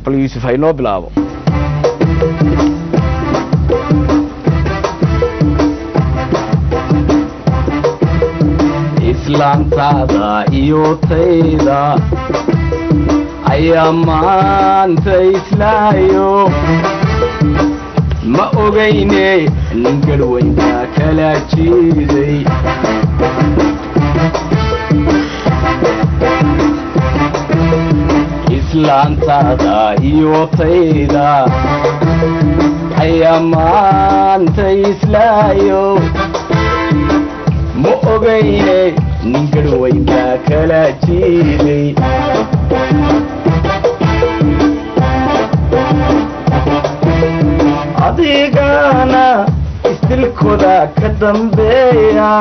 bal Yuusuf haynoo bilaabo islaantaada iyo tayda ayaa maanta islaayo ma ogayne nin garweynta kala jiiday islaantaada iyo tayda ayaa maanta islaayo ma ogayne nin garweynta kala jiiday adigana istilkooda ka dambeeya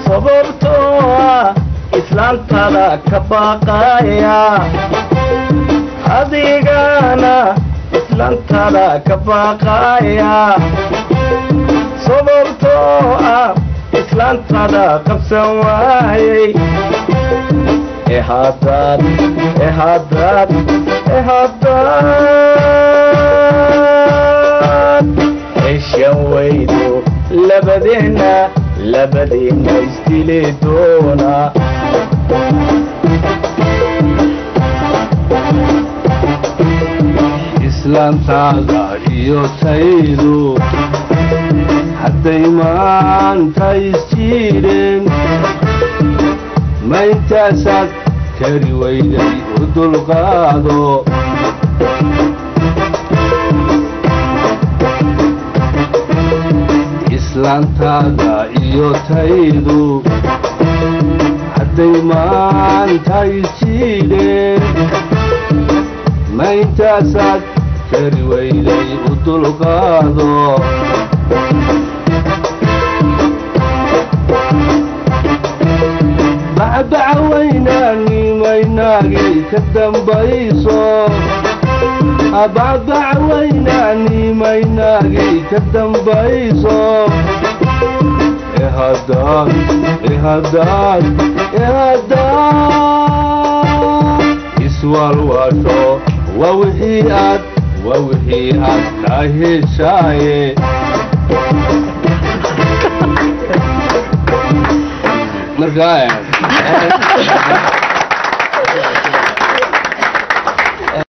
sababtoo ah islaantaada ka baaqaya adigana islaantaada ka baaqaya sababtoo ah islaantaada qabsan waayay ehadad eshan weydo labadeena istili doona islaantaada iyo taydu hadday maanta isjiideen ma intaasaad kari weyday u dulqaado islaantaada iyo taydu hadday maanta isjiideen ma intaasaad kari weyday u dulqaado bacbacwaynaani maynaagay ka dambayso bacbacwaynaani maynaagay ka dambayso ehadad iswalwasho waa wixii aad ka heshaaye markaa